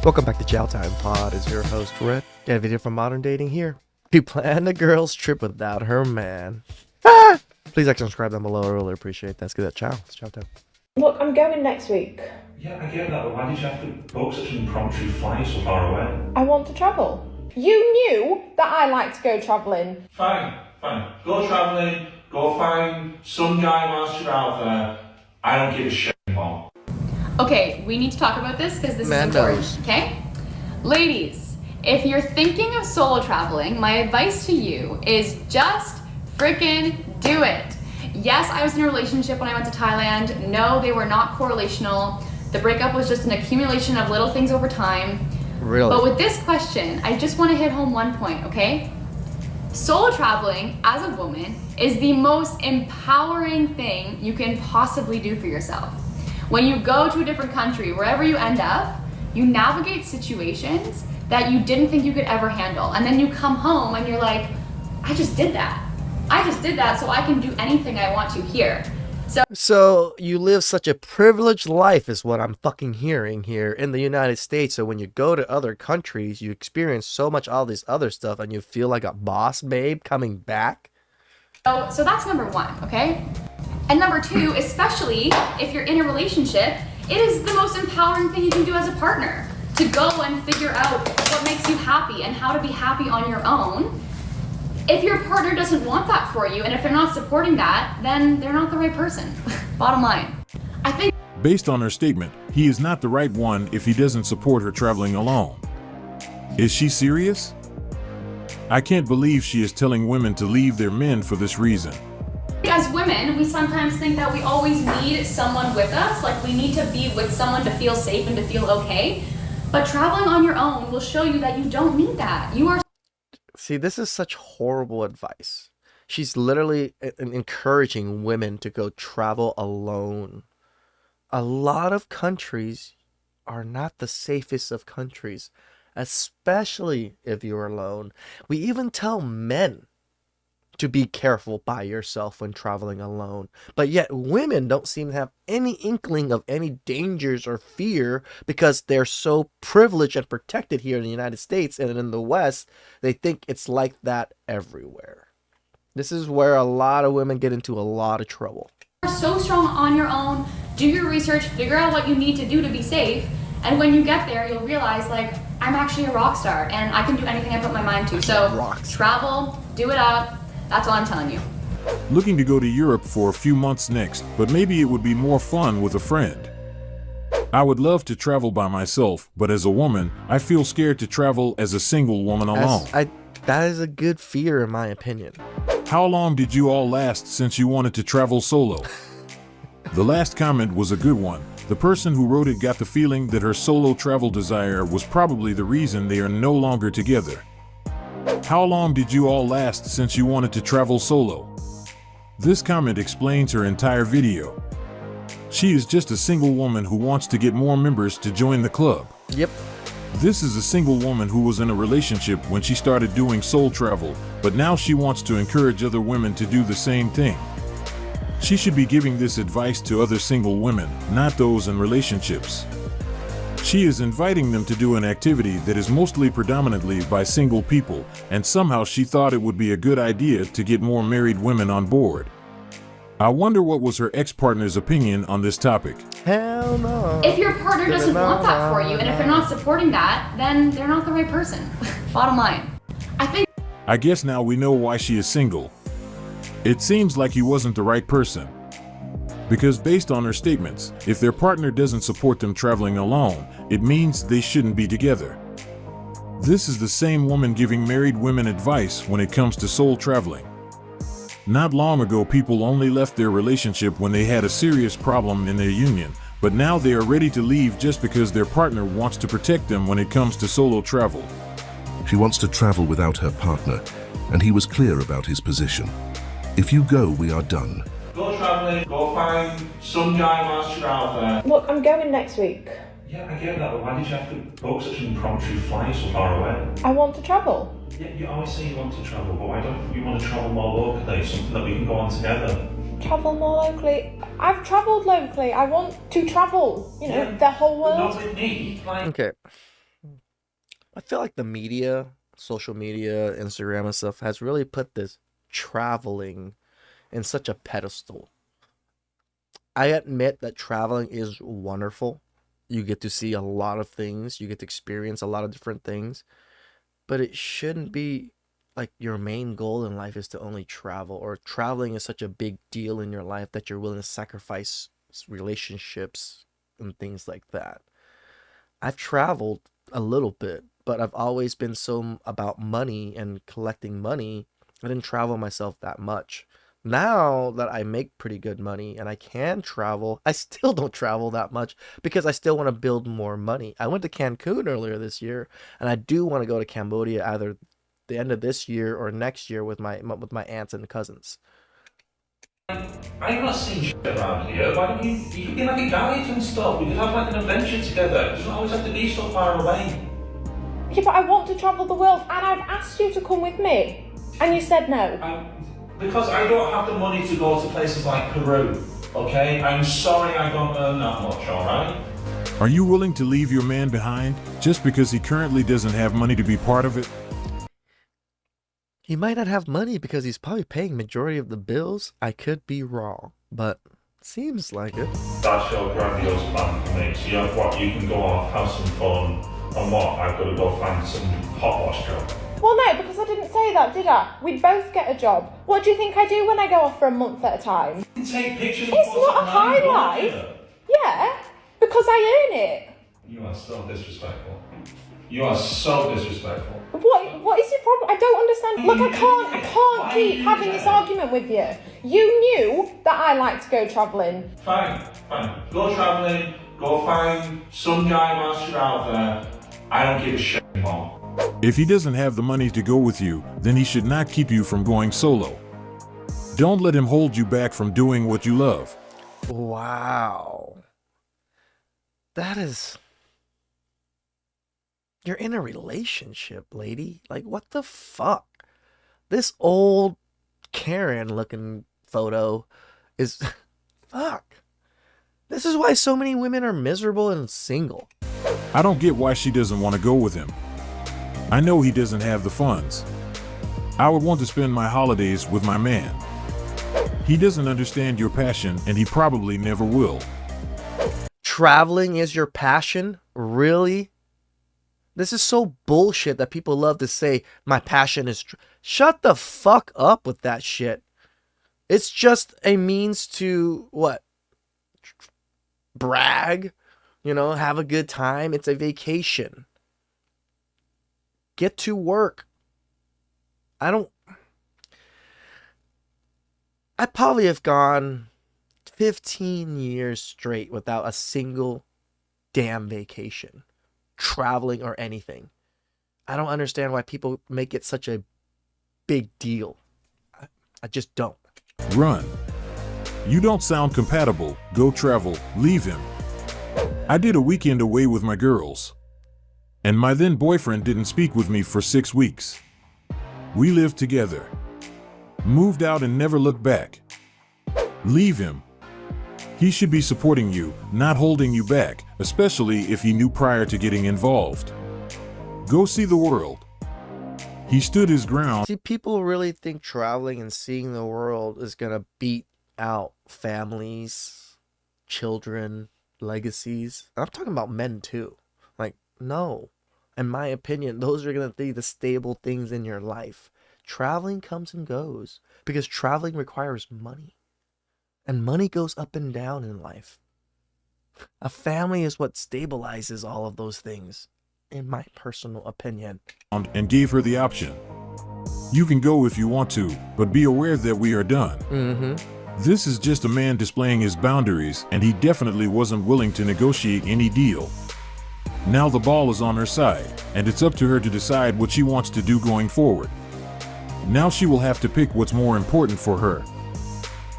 Welcome back to TheChowTimePod. It's your host, Red. Got a video from Modern Dating here. You planned a girl's trip without her man. Please like and subscribe down below. I really appreciate that. Let's get that chow. It's chow time. Look, I'm going next week. Yeah, I get that, but why did you have to book such an impromptu flight so far away? I want to travel. You knew that I like to go travelling. Fine. Go travelling, go find some guy whilst you're out there. I don't give a shit anymore. Okay, we need to talk about this because this is important, okay? Ladies, if you're thinking of solo traveling, my advice to you is just freaking do it. Yes, I was in a relationship when I went to Thailand. No, they were not correlational. The breakup was just an accumulation of little things over time. Really? But with this question, I just want to hit home one point, okay? Solo traveling as a woman is the most empowering thing you can possibly do for yourself. When you go to a different country, wherever you end up, you navigate situations that you didn't think you could ever handle. And then you come home and you're like, I just did that so I can do anything I want to here. So you live such a privileged life is what I'm fucking hearing here in the United States. So when you go to other countries, you experience so much all this other stuff and you feel like a boss babe coming back. So that's number one, okay? And number two, especially if you're in a relationship, it is the most empowering thing you can do as a partner. To go and figure out what makes you happy and how to be happy on your own. If your partner doesn't want that for you, and if they're not supporting that, then they're not the right person. Bottom line. I think based on her statement, he is not the right one if he doesn't support her traveling alone. Is she serious? I can't believe she is telling women to leave their men for this reason. as women, we sometimes think that we always need someone with us, like we need to be with someone to feel safe and to feel okay. But traveling on your own will show you that you don't need that. You are. See, this is such horrible advice. She's literally encouraging women to go travel alone. A lot of countries are not the safest of countries, especially if you're alone. We even tell men to be careful by yourself when traveling alone. But yet women don't seem to have any inkling of any dangers or fear because they're so privileged and protected here in the United States, and in the West, they think it's like that everywhere. This is where a lot of women get into a lot of trouble. You're so strong on your own. Do your research, figure out what you need to do to be safe. And when you get there, you'll realize, like, I'm actually a rock star and I can do anything I put my mind to. So travel, do it up. That's all I'm telling you. Looking to go to Europe for a few months next, but maybe it would be more fun with a friend. I would love to travel by myself, but as a woman, I feel scared to travel as a single woman alone. That is a good fear in my opinion. How long did you all last since you wanted to travel solo? The last comment was a good one. The person who wrote it got the feeling that her solo travel desire was probably the reason they are no longer together. How long did you all last since you wanted to travel solo? This comment explains her entire video. She is just a single woman who wants to get more members to join the club. Yep. This is a single woman who was in a relationship when she started doing soul travel, but now she wants to encourage other women to do the same thing. She should be giving this advice to other single women, not those in relationships. She is inviting them to do an activity that is mostly predominantly by single people, and somehow she thought it would be a good idea to get more married women on board. I wonder what was her ex-partner's opinion on this topic. Hell no. If your partner doesn't want that for you, and if they're not supporting that, then they're not the right person. Bottom line. I guess now we know why she is single. It seems like he wasn't the right person. Because based on her statements, if their partner doesn't support them traveling alone, it means they shouldn't be together. This is the same woman giving married women advice when it comes to soul traveling. Not long ago, people only left their relationship when they had a serious problem in their union, but now they are ready to leave just because their partner wants to protect them when it comes to solo travel. She wants to travel without her partner, and he was clear about his position. If you go, we are done. Go travelling, go find some guy whilst you're out there. Look, I'm going next week. Yeah, I get that, but why did you have to book such an impromptu flight so far away? I want to travel. Yeah, you always say you want to travel, but why don't you want to travel more locally, something that we can go on together? Travel more locally? I've travelled locally. I want to travel, the whole world. Not with me. Okay. I feel like the media, social media, Instagram and stuff has really put this traveling in such a pedestal. I admit that traveling is wonderful. You get to see a lot of things, you get to experience a lot of different things, but it shouldn't be like your main goal in life is to only travel, or traveling is such a big deal in your life that you're willing to sacrifice relationships and things like that. I've traveled a little bit, but I've always been so about money and collecting money. I didn't travel myself that much. Now that I make pretty good money and I can travel, I still don't travel that much because I still want to build more money. I went to Cancun earlier this year, and I do want to go to Cambodia either the end of this year or next year with my aunts and cousins. I'm not seeing shit around here. Why don't you could be like a guide and stuff. We could have like an adventure together. It doesn't always have to be so far away. Yeah, but I want to travel the world, and I've asked you to come with me, and you said no. Because I don't have the money to go to places like Peru, okay? I'm sorry I don't earn that much, alright? Are you willing to leave your man behind just because he currently doesn't have money to be part of it? He might not have money because he's probably paying majority of the bills. I could be wrong, but seems like it. That's your grandiose plan for me. So you can go off, have some fun, and what? I've got to go find some hot wash job. Well, no, because I didn't say that, did I? We'd both get a job. What do you think I do when I go off for a month at a time? You can take pictures. It's not a high life. Yeah, because I earn it. You are so disrespectful. You are so disrespectful. What is your problem? I don't understand. Look, I can't keep having this argument with you. You knew that I like to go travelling. Fine. Go travelling, go find some guy whilst you're out there. I don't give a shit anymore. If he doesn't have the money to go with you, then he should not keep you from going solo. Don't let him hold you back from doing what you love. Wow. That is... You're in a relationship, lady. Like, what the fuck? This old Karen looking photo is... Fuck. This is why so many women are miserable and single. I don't get why she doesn't want to go with him. I know he doesn't have the funds. I would want to spend my holidays with my man. He doesn't understand your passion, and he probably never will. Traveling is your passion? Really? This is so bullshit that people love to say, my passion is... Shut the fuck up with that shit. It's just a means to, what? Brag? You know, have a good time. It's a vacation. Get to work. I probably have gone 15 years straight without a single damn vacation, traveling or anything. I don't understand why people make it such a big deal. I just don't. Run. You don't sound compatible. Go travel. Leave him. I did a weekend away with my girls, and my then boyfriend didn't speak with me for 6 weeks. We lived together, moved out, and never looked back. Leave him. He should be supporting you, not holding you back, especially if he knew prior to getting involved. Go see the world. He stood his ground. See, people really think traveling and seeing the world is going to beat out families, children, legacies. I'm talking about men too. Like, no. In my opinion, those are going to be the stable things in your life. Traveling comes and goes because traveling requires money. And money goes up and down in life. A family is what stabilizes all of those things, in my personal opinion. And gave her the option. You can go if you want to, but be aware that we are done. This is just a man displaying his boundaries, and he definitely wasn't willing to negotiate any deal. Now the ball is on her side, and it's up to her to decide what she wants to do going forward. Now she will have to pick what's more important for her.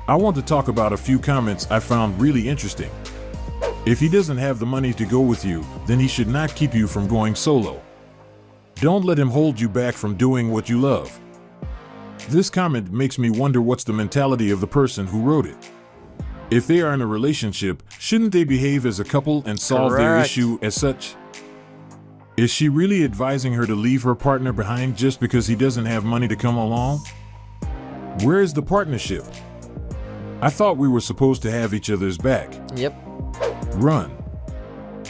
I want to talk about a few comments I found really interesting. If he doesn't have the money to go with you, then he should not keep you from going solo. Don't let him hold you back from doing what you love. This comment makes me wonder what's the mentality of the person who wrote it. If they are in a relationship, shouldn't they behave as a couple and solve their Correct. issue as such? Is she really advising her to leave her partner behind just because he doesn't have money to come along? Where is the partnership? I thought we were supposed to have each other's back. Yep. Run.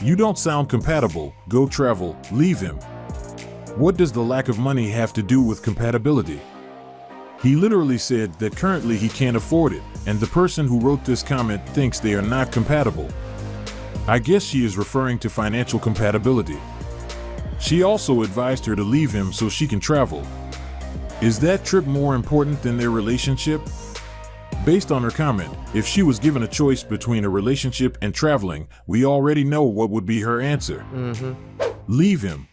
You don't sound compatible. Go travel. Leave him. What does the lack of money have to do with compatibility? He literally said that currently he can't afford it, and the person who wrote this comment thinks they are not compatible. I guess she is referring to financial compatibility. She also advised her to leave him so she can travel. Is that trip more important than their relationship? Based on her comment, if she was given a choice between a relationship and traveling, we already know what would be her answer. Leave him.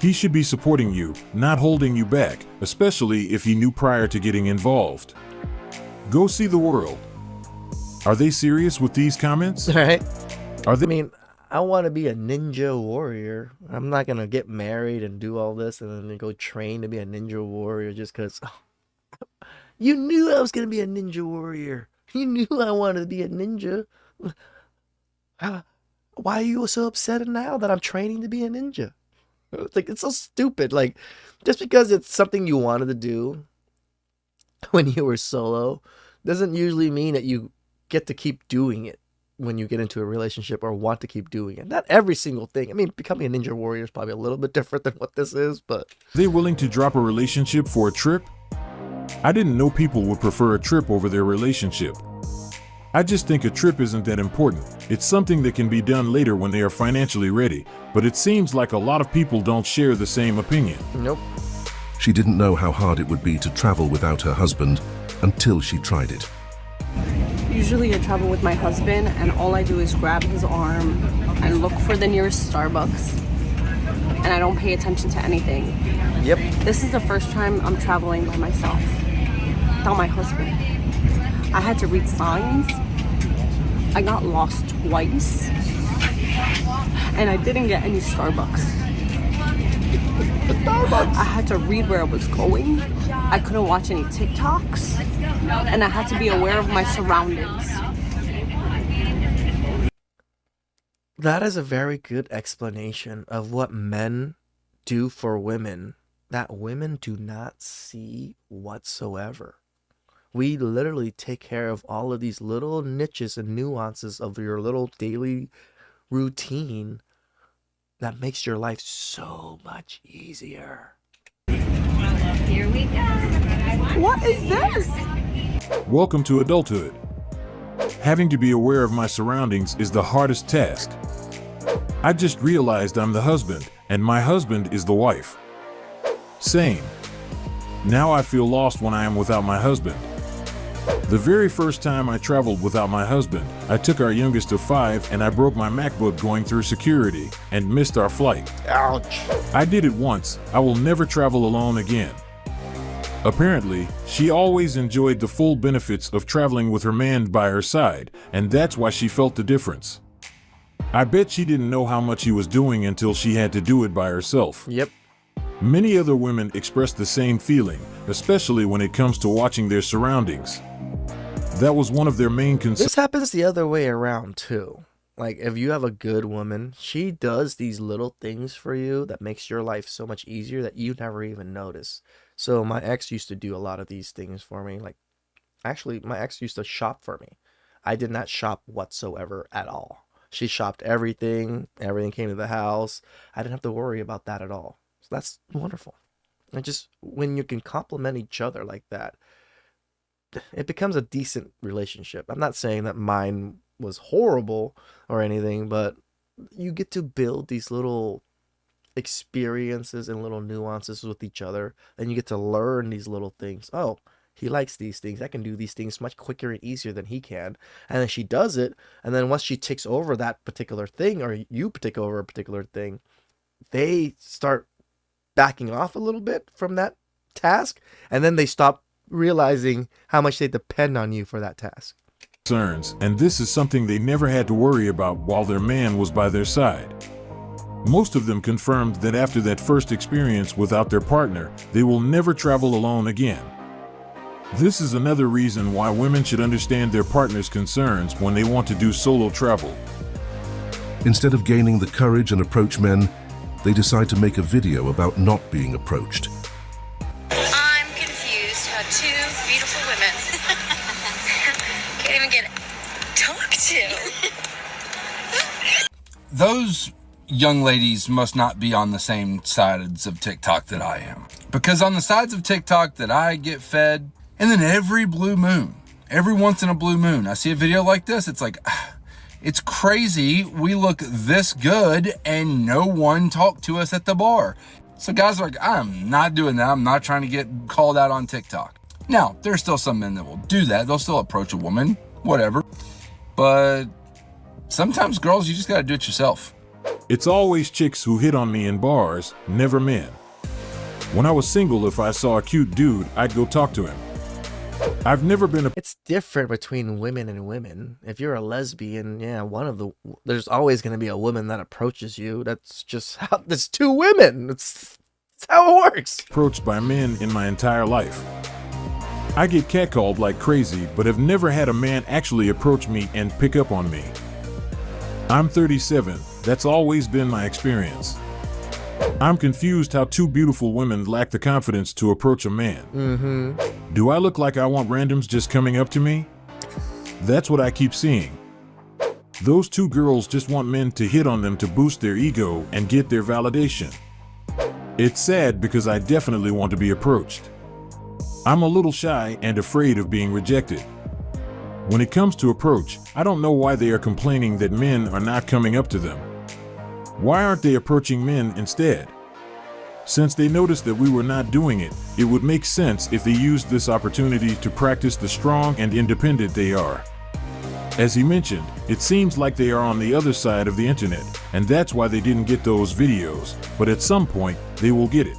He should be supporting you, not holding you back, especially if he knew prior to getting involved. Go see the world. Are they serious with these comments? Right? Are they? I mean, I want to be a ninja warrior. I'm not going to get married and do all this and then go train to be a ninja warrior just because you knew I was going to be a ninja warrior. You knew I wanted to be a ninja. Why are you so upset now that I'm training to be a ninja? It's like, it's so stupid. Like, just because it's something you wanted to do when you were solo doesn't usually mean that you get to keep doing it when you get into a relationship or want to keep doing it. Not every single thing. I mean, becoming a ninja warrior is probably a little bit different than what this is, but... Are they willing to drop a relationship for a trip? I didn't know people would prefer a trip over their relationship. I just think a trip isn't that important. It's something that can be done later when they are financially ready, but it seems like a lot of people don't share the same opinion. Nope. She didn't know how hard it would be to travel without her husband until she tried it. Usually I travel with my husband and all I do is grab his arm and look for the nearest Starbucks, and I don't pay attention to anything. Yep. This is the first time I'm traveling by myself, without my husband. I had to read signs. I got lost twice, and I didn't get any Starbucks. I had to read where I was going. I couldn't watch any TikToks, and I had to be aware of my surroundings. That is a very good explanation of what men do for women that women do not see whatsoever. We literally take care of all of these little niches and nuances of your little daily routine that makes your life so much easier. Here we go. What is this? Welcome to adulthood. Having to be aware of my surroundings is the hardest task. I just realized I'm the husband, and my husband is the wife. Same. Now I feel lost when I am without my husband. The very first time I traveled without my husband, I took our youngest of 5 and I broke my MacBook going through security and missed our flight. Ouch. I did it once. I will never travel alone again. Apparently, she always enjoyed the full benefits of traveling with her man by her side, and that's why she felt the difference. I bet she didn't know how much he was doing until she had to do it by herself. Yep. Many other women express the same feeling, especially when it comes to watching their surroundings. That was one of their main concerns. This happens the other way around too. Like, if you have a good woman, she does these little things for you that makes your life so much easier that you never even notice. So my ex used to do a lot of these things for me. Like, actually, my ex used to shop for me. I did not shop whatsoever at all. She shopped everything. Everything came to the house. I didn't have to worry about that at all. So that's wonderful. And just when you can compliment each other like that, it becomes a decent relationship. I'm not saying that mine was horrible or anything, but you get to build these little experiences and little nuances with each other, and you get to learn these little things. Oh, he likes these things. I can do these things much quicker and easier than he can. And then she does it, and then once she takes over that particular thing, or you take over a particular thing, they start backing off a little bit from that task, and then they stop realizing how much they depend on you for that task. And this is something they never had to worry about while their man was by their side. Most of them confirmed that after that first experience without their partner, they will never travel alone again. This is another reason why women should understand their partner's concerns when they want to do solo travel. Instead of gaining the courage and approach men, they decide to make a video about not being approached. I'm confused how two beautiful women can't even get talked to. Those young ladies must not be on the same sides of TikTok that I am. Because on the sides of TikTok that I get fed, and then every blue moon, every once in a blue moon, I see a video like this, it's like, it's crazy. We look this good and no one talked to us at the bar. So guys are like, I'm not doing that. I'm not trying to get called out on TikTok. Now, there's still some men that will do that. They'll still approach a woman, whatever. But sometimes girls, you just got to do it yourself. It's always chicks who hit on me in bars, never men. When I was single, if I saw a cute dude, I'd go talk to him. I've never been a... It's different between women and women. If you're a lesbian, yeah, there's always going to be a woman that approaches you. That's just how, there's two women. It's how it works. Approached by men in my entire life. I get catcalled like crazy, but have never had a man actually approach me and pick up on me. I'm 37. That's always been my experience. I'm confused how two beautiful women lack the confidence to approach a man. Do I look like I want randoms just coming up to me? That's what I keep seeing. Those two girls just want men to hit on them to boost their ego and get their validation. It's sad because I definitely want to be approached. I'm a little shy and afraid of being rejected. When it comes to approach, I don't know why they are complaining that men are not coming up to them. Why aren't they approaching men instead? Since they noticed that we were not doing it, it would make sense if they used this opportunity to practice the strong and independent they are. As he mentioned, it seems like they are on the other side of the internet, and that's why they didn't get those videos, but at some point, they will get it.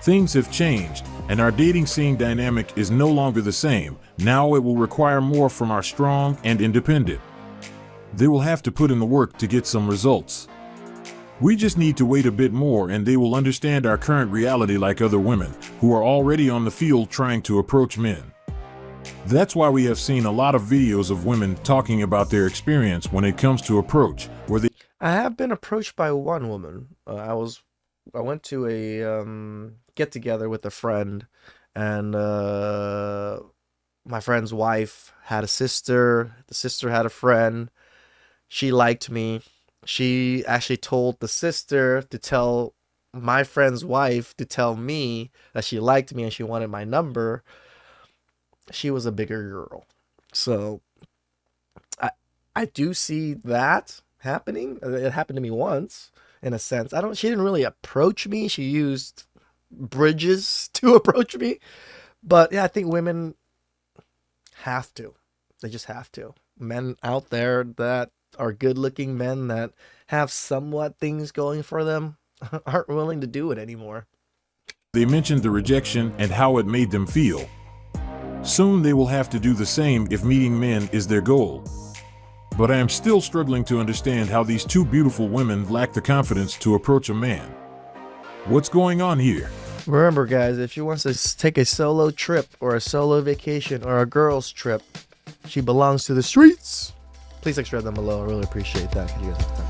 Things have changed, and our dating scene dynamic is no longer the same. Now it will require more from our strong and independent. They will have to put in the work to get some results. We just need to wait a bit more and they will understand our current reality like other women who are already on the field trying to approach men. That's why we have seen a lot of videos of women talking about their experience when it comes to approach, where they... I have been approached by one woman. I went to a get together with a friend, and my friend's wife had a sister. The sister had a friend. She liked me. She actually told the sister to tell my friend's wife to tell me that she liked me and she wanted my number. She was a bigger girl. So I do see that happening. It happened to me once, in a sense. She didn't really approach me. She used bridges to approach me. But yeah, I think women have to. They just have to. Men out there that are good-looking men that have somewhat things going for them aren't willing to do it anymore. They mentioned the rejection and how it made them feel. Soon they will have to do the same if meeting men is their goal. But I am still struggling to understand how these two beautiful women lack the confidence to approach a man. What's going on here? Remember, guys, if she wants to take a solo trip or a solo vacation or a girl's trip, she belongs to the streets. Please subscribe down below. I really appreciate that. You guys have time.